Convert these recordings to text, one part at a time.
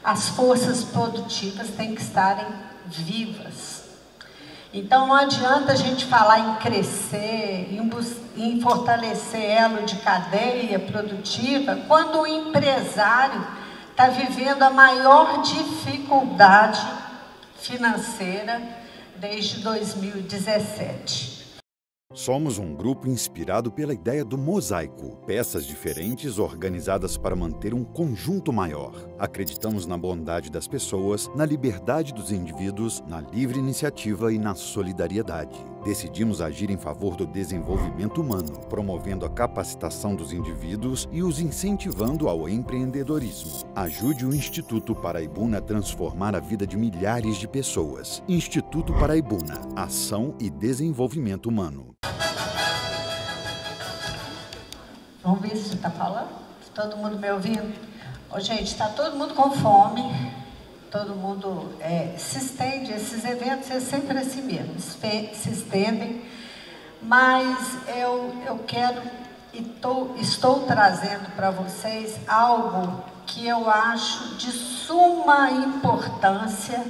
as forças produtivas têm que estarem vivas. Então não adianta a gente falar em crescer, em fortalecer elo de cadeia produtiva, quando o empresário está vivendo a maior dificuldade financeira desde 2017. Somos um grupo inspirado pela ideia do mosaico, peças diferentes organizadas para manter um conjunto maior. Acreditamos na bondade das pessoas, na liberdade dos indivíduos, na livre iniciativa e na solidariedade. Decidimos agir em favor do desenvolvimento humano, promovendo a capacitação dos indivíduos e os incentivando ao empreendedorismo. Ajude o Instituto Paraibuna a transformar a vida de milhares de pessoas. Instituto Paraibuna, Ação e Desenvolvimento Humano. Vamos ver se está falando? Todo mundo me ouvindo? Ô, gente, está todo mundo com fome, todo mundo se estende, esses eventos é sempre assim mesmo, se estendem, mas eu quero e estou trazendo para vocês algo que eu acho de suma importância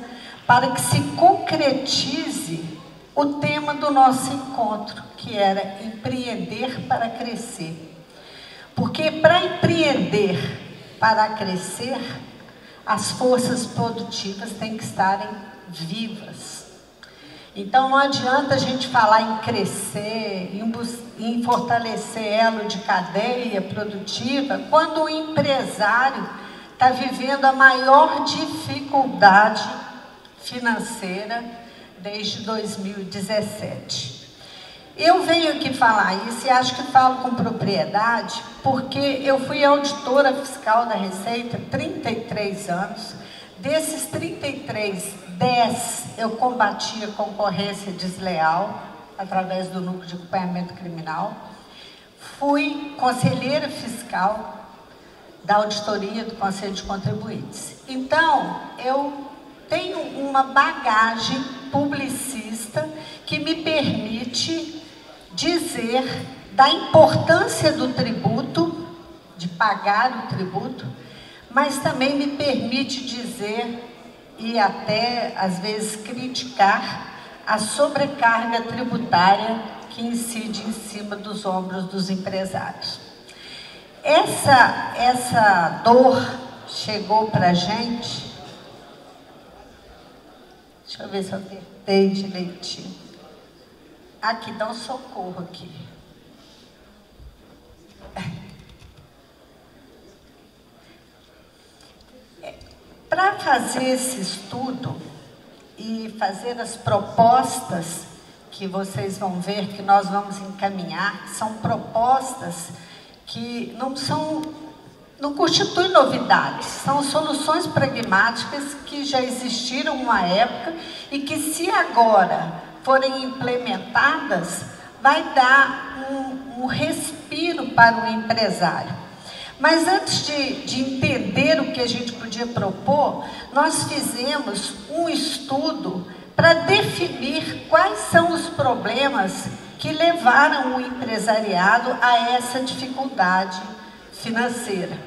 para que se concretize o tema do nosso encontro, que era empreender para crescer. Porque para empreender, para crescer, as forças produtivas têm que estarem vivas. Então não adianta a gente falar em crescer, em fortalecer elo de cadeia produtiva, quando o empresário está vivendo a maior dificuldade financeira desde 2017. Eu venho aqui falar isso e acho que falo com propriedade, porque eu fui auditora fiscal da Receita 33 anos. Desses 33, 10 eu combati a concorrência desleal através do Núcleo de Acompanhamento Criminal. Fui conselheira fiscal da auditoria do Conselho de Contribuintes. Então, eu tenho uma bagagem publicista que me permite dizer da importância do tributo, de pagar o tributo, mas também me permite dizer e até, às vezes, criticar a sobrecarga tributária que incide em cima dos ombros dos empresários. Essa dor chegou para a gente. Deixa eu ver se eu apertei direitinho. Aqui, dá um socorro aqui. Para fazer esse estudo e fazer as propostas que vocês vão ver que nós vamos encaminhar, são propostas que não constituem novidades, são soluções pragmáticas que já existiram uma época e que, se agora forem implementadas, vai dar um respiro para o empresário. Mas antes de entender o que a gente podia propor, nós fizemos um estudo para definir quais são os problemas que levaram o empresariado a essa dificuldade financeira.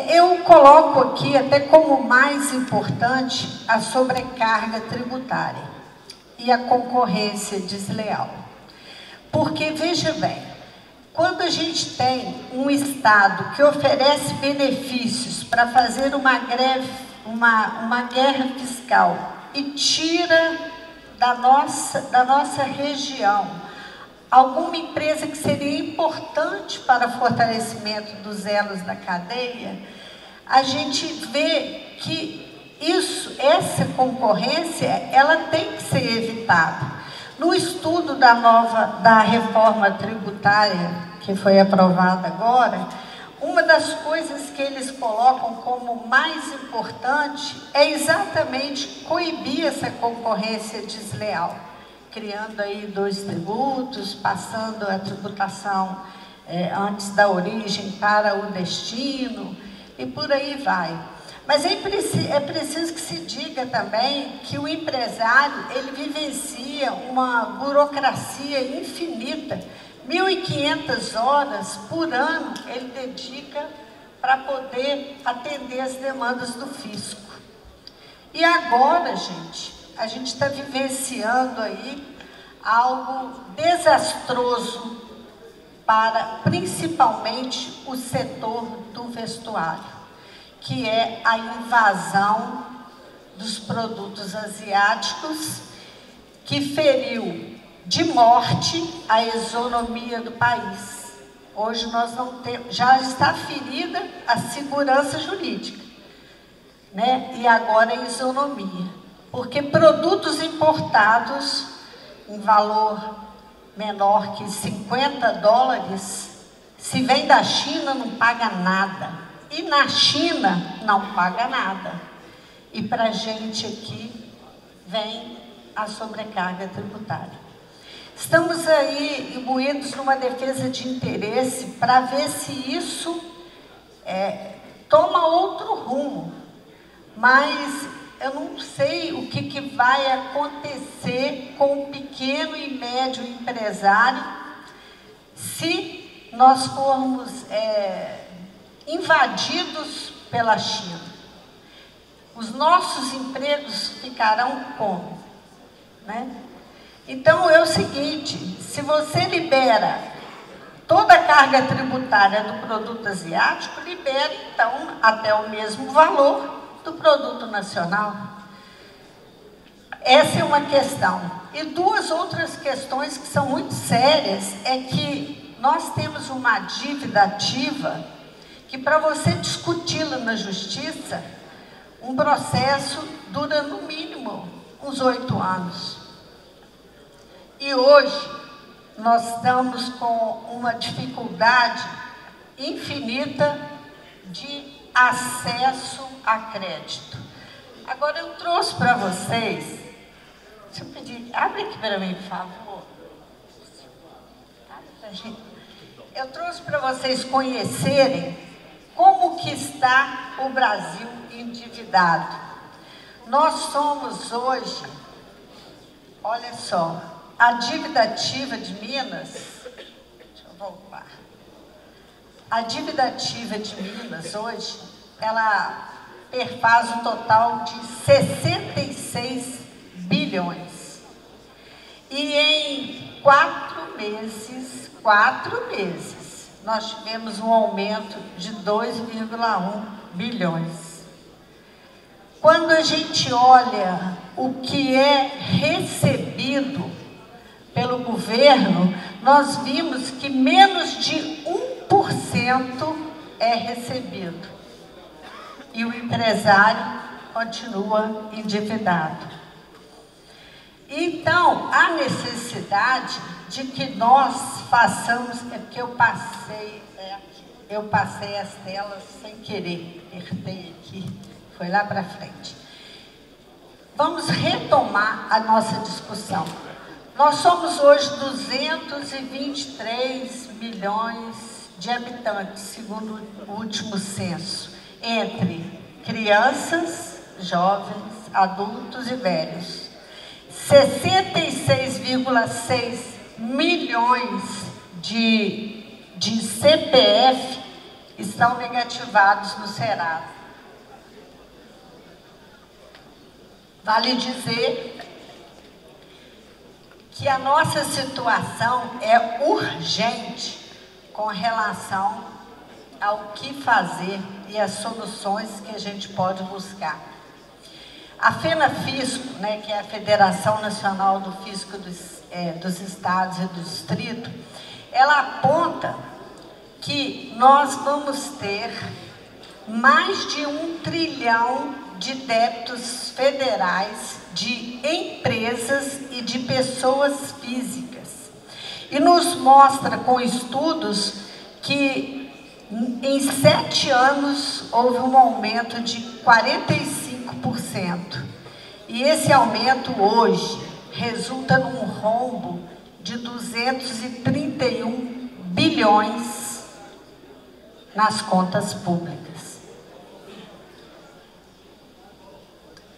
Eu coloco aqui até como mais importante a sobrecarga tributária e a concorrência desleal. Porque, veja bem, quando a gente tem um Estado que oferece benefícios para fazer uma guerra fiscal e tira da nossa região alguma empresa que seria importante para o fortalecimento dos elos da cadeia, a gente vê que essa concorrência, ela tem que ser evitada. No estudo da reforma tributária, que foi aprovada agora, uma das coisas que eles colocam como mais importante é exatamente coibir essa concorrência desleal, criando aí 2 tributos, passando a tributação antes da origem para o destino, e por aí vai. Mas é preciso que se diga também que o empresário, ele vivencia uma burocracia infinita. 1.500 horas por ano ele dedica para poder atender as demandas do fisco. E agora, gente, a gente está vivenciando aí algo desastroso para, principalmente, o setor do vestuário, que é a invasão dos produtos asiáticos, que feriu de morte a isonomia do país. Hoje nós não temos, já está ferida a segurança jurídica, né? E agora a isonomia, porque produtos importados em valor menor que $50, se vem da China não paga nada, e na China não paga nada. E para a gente aqui vem a sobrecarga tributária. Estamos aí imbuídos numa defesa de interesse para ver se isso toma outro rumo. Mas eu não sei o que vai acontecer com o pequeno e médio empresário se nós formos invadidos pela China. Os nossos empregos ficarão como? Né? Então, é o seguinte, se você libera toda a carga tributária do produto asiático, libera, então, até o mesmo valor do produto nacional. Essa é uma questão. E duas outras questões que são muito sérias é que nós temos uma dívida ativa que, para você discuti-la na justiça, um processo dura, no mínimo, uns 8 anos. E hoje, nós estamos com uma dificuldade infinita de acesso a crédito. Agora, eu trouxe para vocês, deixa eu pedir, abre aqui para mim, por favor. Eu trouxe para vocês conhecerem como que está o Brasil endividado. Nós somos hoje, olha só, a dívida ativa de Minas, deixa eu voltar. A dívida ativa de Minas hoje, ela perfaz um total de 66 bilhões. E em 4 meses, nós tivemos um aumento de 2,1 bilhões. Quando a gente olha o que é recebido pelo governo, nós vimos que menos de 1% é recebido. E o empresário continua endividado. Então, há necessidade de que nós façamos, é porque eu passei as telas sem querer, apertei aqui, foi lá para frente. Vamos retomar a nossa discussão. Nós somos hoje 223 milhões de habitantes, segundo o último censo, entre crianças, jovens, adultos e velhos. 66,6 milhões de CPF estão negativados no Serasa. Vale dizer que a nossa situação é urgente com relação ao que fazer e as soluções que a gente pode buscar. A FENAFISCO, né, que é a Federação Nacional do Fisco dos Estados e do Distrito, ela aponta que nós vamos ter mais de 1 trilhão de débitos federais de empresas e de pessoas físicas. E nos mostra com estudos que em 7 anos houve um aumento de 45%. E esse aumento hoje resulta num rombo de 231 bilhões nas contas públicas.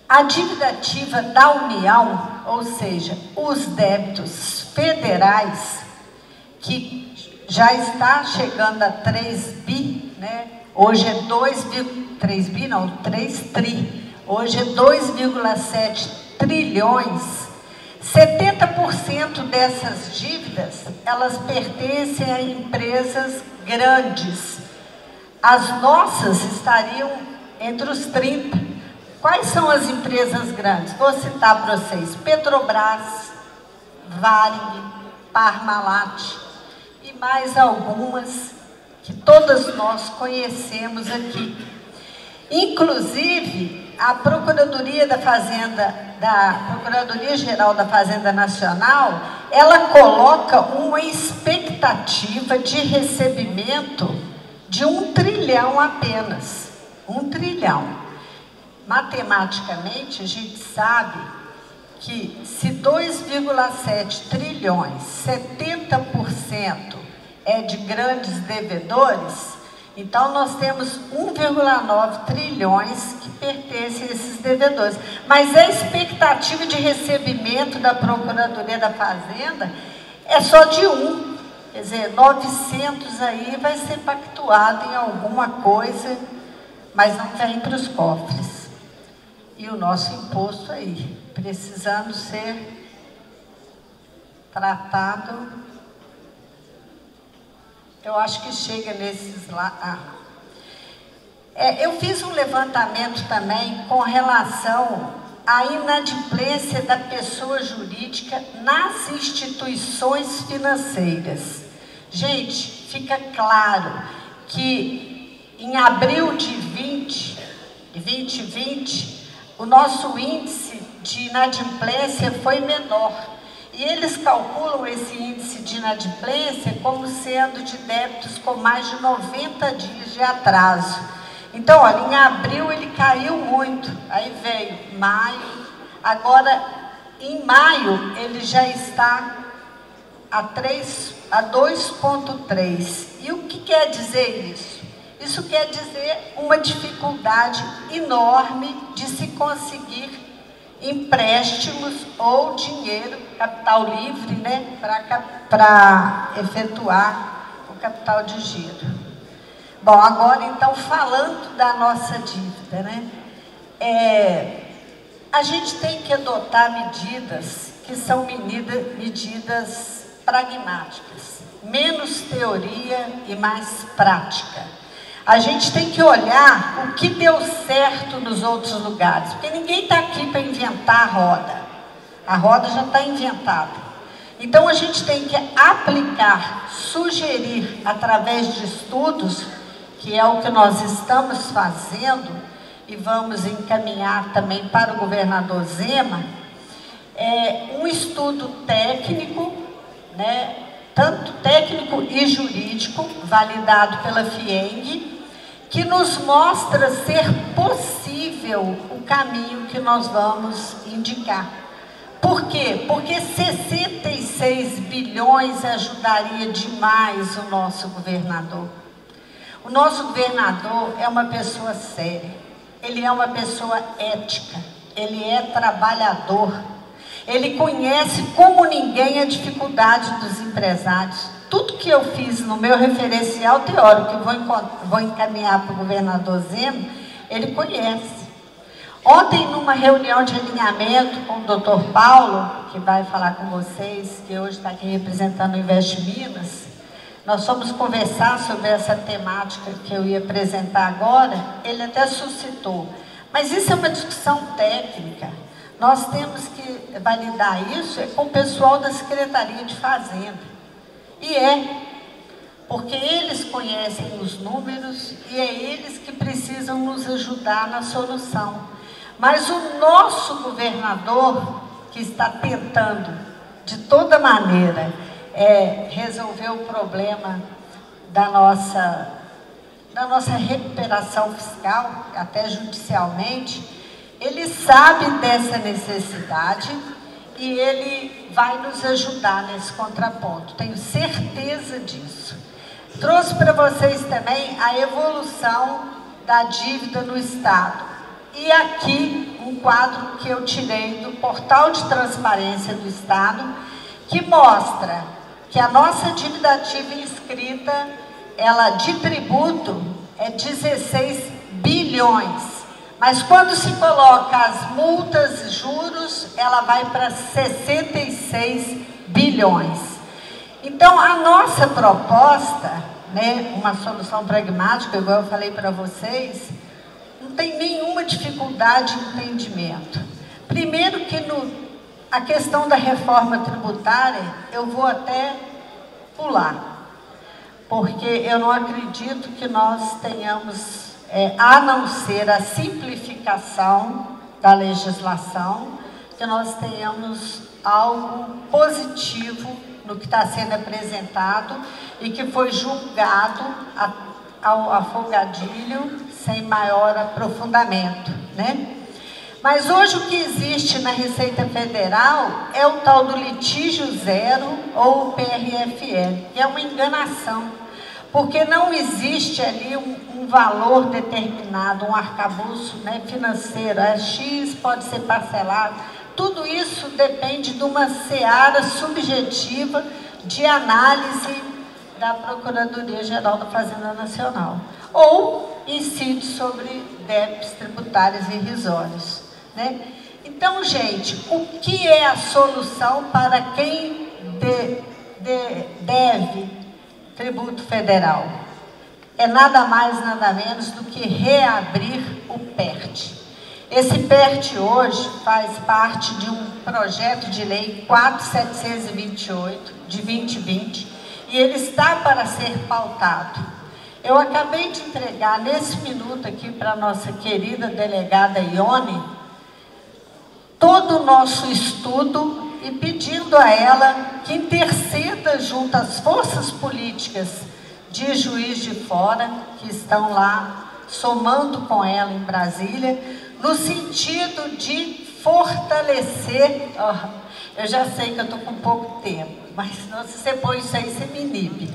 A dívida ativa da União, ou seja, os débitos federais, que já está chegando a 3 bi, né? Hoje é 3 bi, não, 3 tri. Hoje é 2,7 trilhões. 70% dessas dívidas, elas pertencem a empresas grandes. As nossas estariam entre os 30. Quais são as empresas grandes? Vou citar para vocês: Petrobras, Varig, Parmalat e mais algumas que todas nós conhecemos aqui. Inclusive, a Procuradoria da Fazenda, da Procuradoria-Geral da Fazenda Nacional, ela coloca uma expectativa de recebimento de 1 trilhão apenas. 1 trilhão. Matematicamente, a gente sabe que se 2,7 trilhões, 70% é de grandes devedores, então nós temos 1,9 trilhões que pertencem a esses devedores. Mas a expectativa de recebimento da Procuradoria da Fazenda é só de 1. Quer dizer, 900 aí vai ser pactuado em alguma coisa, mas não vem para os cofres. E o nosso imposto aí, precisando ser tratado. Eu acho que chega nesses lá. Eu fiz um levantamento também com relação à inadimplência da pessoa jurídica nas instituições financeiras. Gente, fica claro que em abril de 2020, o nosso índice de inadimplência foi menor. E eles calculam esse índice de inadimplência como sendo de débitos com mais de 90 dias de atraso. Então, olha, em abril ele caiu muito, aí veio maio, agora em maio ele já está a 2,3. E o que quer dizer isso? Isso quer dizer uma dificuldade enorme de se conseguir empréstimos ou dinheiro, capital livre, né, para efetuar o capital de giro. Bom, agora então falando da nossa dívida, né, a gente tem que adotar medidas que são medidas pragmáticas, menos teoria e mais prática. A gente tem que olhar o que deu certo nos outros lugares, porque ninguém está aqui para inventar a roda. A roda já está inventada. Então, a gente tem que aplicar, sugerir, através de estudos, que é o que nós estamos fazendo, e vamos encaminhar também para o governador Zema, um estudo técnico, né, tanto técnico e jurídico, validado pela FIENG, que nos mostra ser possível o caminho que nós vamos indicar. Por quê? Porque 66 bilhões ajudaria demais o nosso governador. O nosso governador é uma pessoa séria, ele é uma pessoa ética, ele é trabalhador, ele conhece como ninguém a dificuldade dos empresários. Tudo que eu fiz no meu referencial teórico, que eu vou encaminhar para o governador Zema, ele conhece. Ontem, numa reunião de alinhamento com o doutor Paulo, que vai falar com vocês, que hoje está aqui representando o Invest Minas, nós fomos conversar sobre essa temática que eu ia apresentar agora, ele até suscitou. Mas isso é uma discussão técnica. Nós temos que validar isso com o pessoal da Secretaria de Fazenda. E porque eles conhecem os números e é eles que precisam nos ajudar na solução. Mas o nosso governador, que está tentando, de toda maneira, resolver o problema da nossa recuperação fiscal, até judicialmente, ele sabe dessa necessidade e ele vai nos ajudar nesse contraponto, tenho certeza disso. Trouxe para vocês também a evolução da dívida no Estado. E aqui um quadro que eu tirei do Portal de Transparência do Estado, que mostra que a nossa dívida ativa inscrita, ela de tributo, é 16 bilhões. Mas quando se coloca as multas e juros, ela vai para 66 bilhões. Então, a nossa proposta, né, uma solução pragmática, igual eu falei para vocês, não tem nenhuma dificuldade de entendimento. Primeiro que a questão da reforma tributária, eu vou até pular, porque eu não acredito que nós tenhamos, a não ser a simplificação da legislação, que nós tenhamos algo positivo no que está sendo apresentado e que foi julgado ao afogadilho, sem maior aprofundamento, né? Mas hoje o que existe na Receita Federal é o tal do litígio zero ou o PRFL, que é uma enganação, porque não existe ali um valor determinado, um arcabouço, né, financeiro, X pode ser parcelado, tudo isso depende de uma seara subjetiva de análise da Procuradoria-Geral da Fazenda Nacional, ou incide sobre débitos tributários irrisórios, né? Então, gente, o que é a solução para quem deve tributo federal? É nada mais, nada menos do que reabrir o PERT. Esse PERT hoje faz parte de um projeto de lei 4728 de 2020 e ele está para ser pautado. Eu acabei de entregar nesse minuto aqui para a nossa querida delegada Ione todo o nosso estudo e pedindo a ela que interceda junto às forças políticas de Juiz de Fora, que estão lá somando com ela em Brasília, no sentido de fortalecer, eu já sei que eu estou com pouco tempo, mas se você põe isso aí, você me inibe.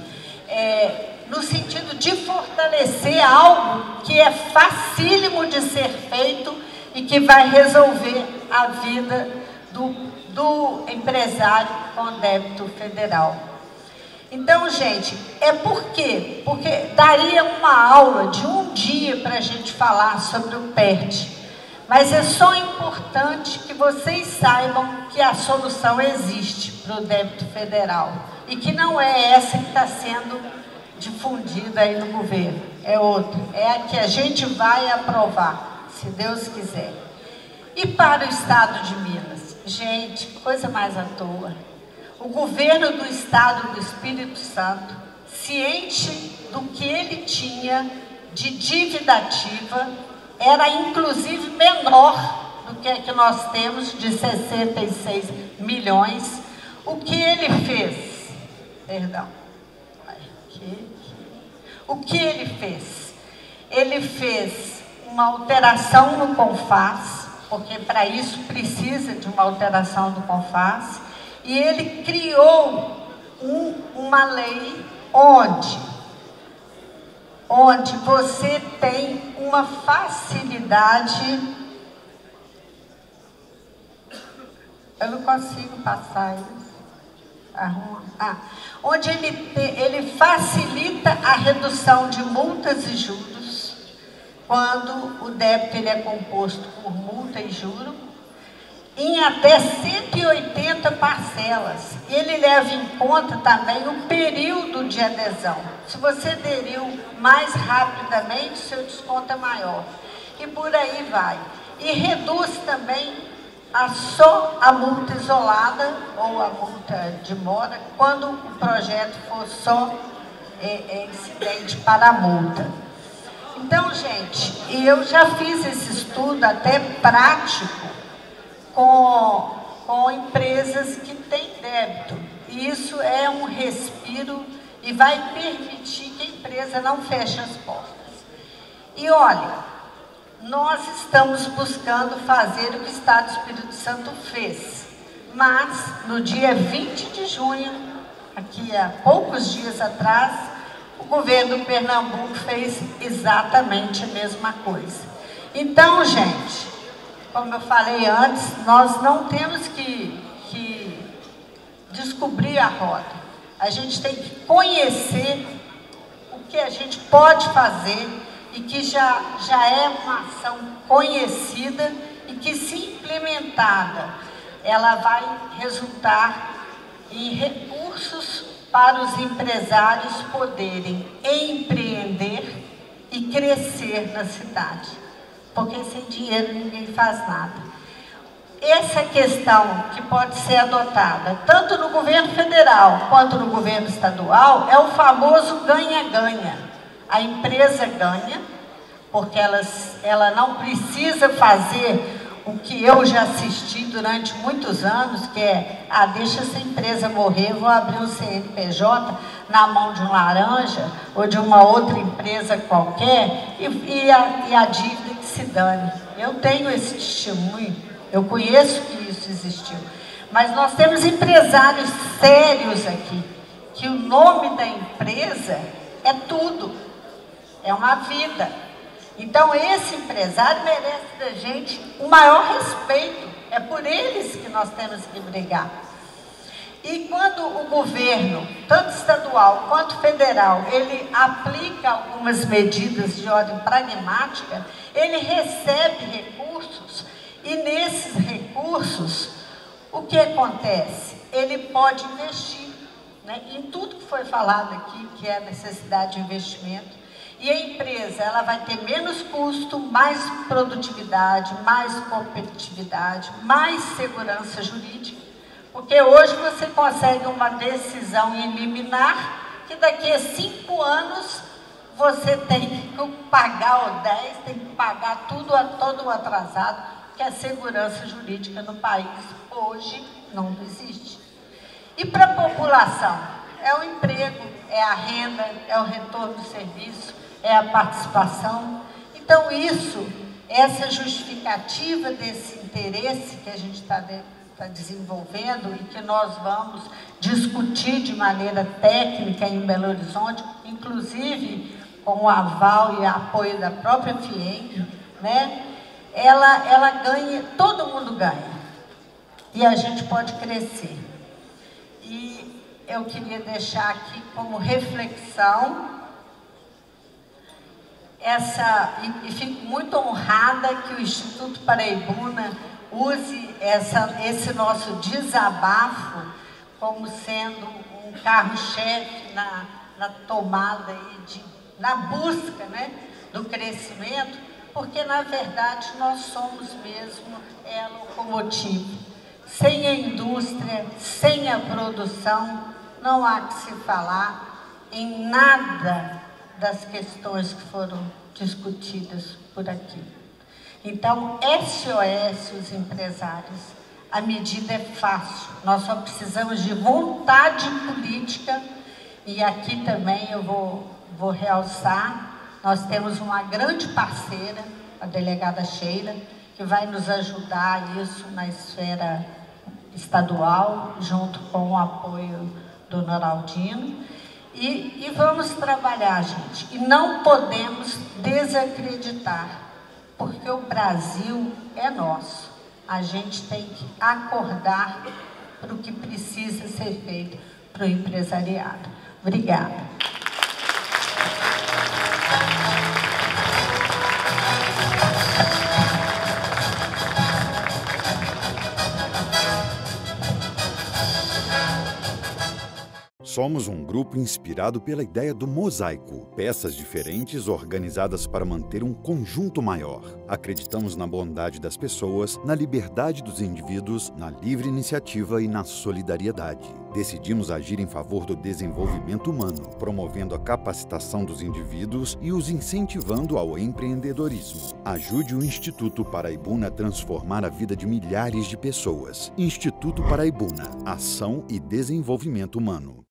No sentido de fortalecer algo que é facílimo de ser feito e que vai resolver a vida do empresário com débito federal. Então, gente, por quê? Porque daria uma aula de um dia para a gente falar sobre o PERT, mas é só importante que vocês saibam que a solução existe para o débito federal e que não é essa que está sendo difundida aí no governo, é outra, é a que a gente vai aprovar, se Deus quiser. E para o Estado de Minas, gente, coisa mais à toa, o governo do Estado do Espírito Santo, ciente do que ele tinha de dívida ativa, era inclusive menor do que a que nós temos, de 66 milhões. O que ele fez? Perdão. O que ele fez? Ele fez uma alteração no CONFAS, porque para isso precisa de uma alteração do CONFAS, e ele criou uma lei onde você tem uma facilidade. Eu não consigo passar isso. Onde ele facilita a redução de multas e juros, quando o débito ele é composto por multa e juro, em até 180 parcelas. Ele leva em conta também o período de adesão. Se você aderiu mais rapidamente, seu desconto é maior. E por aí vai. E reduz também só a multa isolada ou a multa de mora, quando o projeto for só incidente para a multa. Então, gente, eu já fiz esse estudo até prático com empresas que têm débito. E isso é um respiro e vai permitir que a empresa não feche as portas. E olha, nós estamos buscando fazer o que o Estado do Espírito Santo fez. Mas, no dia 20 de junho, aqui há poucos dias atrás, o governo do Pernambuco fez exatamente a mesma coisa. Então, gente, como eu falei antes, nós não temos que descobrir a roda. A gente tem que conhecer o que a gente pode fazer e que já é uma ação conhecida e que, se implementada, ela vai resultar em recursos para os empresários poderem empreender e crescer na cidade, porque sem dinheiro ninguém faz nada. Essa questão que pode ser adotada tanto no governo federal quanto no governo estadual é o famoso ganha-ganha. A empresa ganha, porque ela não precisa fazer o que eu já assisti durante muitos anos, que é, deixa essa empresa morrer, vou abrir um CNPJ na mão de um laranja ou de uma outra empresa qualquer e a dívida que se dane. Eu tenho esse testemunho, eu conheço que isso existiu. Mas nós temos empresários sérios aqui, que o nome da empresa é tudo, é uma vida. Então, esse empresário merece da gente o maior respeito. É por eles que nós temos que brigar. E quando o governo, tanto estadual quanto federal, ele aplica algumas medidas de ordem pragmática, ele recebe recursos e, nesses recursos, o que acontece? Ele pode investir, né, em tudo que foi falado aqui, que é a necessidade de investimento. E a empresa, ela vai ter menos custo, mais produtividade, mais competitividade, mais segurança jurídica. Porque hoje você consegue uma decisão em liminar que daqui a 5 anos você tem que pagar o 10, tem que pagar todo atrasado, porque a segurança jurídica no país hoje não existe. E para a população? É o emprego, é a renda, é o retorno do serviço, é a participação. Então, essa justificativa desse interesse que a gente está desenvolvendo e que nós vamos discutir de maneira técnica em Belo Horizonte, inclusive com o aval e apoio da própria FIENG, né? Ela ganha, todo mundo ganha. E a gente pode crescer. E eu queria deixar aqui como reflexão e fico muito honrada que o Instituto Paraibuna use esse nosso desabafo como sendo um carro-chefe na tomada e na busca, né, do crescimento, porque, na verdade, nós somos mesmo a locomotiva. Sem a indústria, sem a produção, não há que se falar em nada das questões que foram discutidas por aqui. Então, SOS, os empresários, a medida é fácil, nós só precisamos de vontade política, e aqui também eu vou realçar, nós temos uma grande parceira, a delegada Sheila, que vai nos ajudar isso na esfera estadual, junto com o apoio do Noraldino. E vamos trabalhar, gente. E não podemos desacreditar, porque o Brasil é nosso. A gente tem que acordar para o que precisa ser feito para o empresariado. Obrigada. Somos um grupo inspirado pela ideia do mosaico, peças diferentes organizadas para manter um conjunto maior. Acreditamos na bondade das pessoas, na liberdade dos indivíduos, na livre iniciativa e na solidariedade. Decidimos agir em favor do desenvolvimento humano, promovendo a capacitação dos indivíduos e os incentivando ao empreendedorismo. Ajude o Instituto Paraibuna a transformar a vida de milhares de pessoas. Instituto Paraibuna, Ação e Desenvolvimento Humano.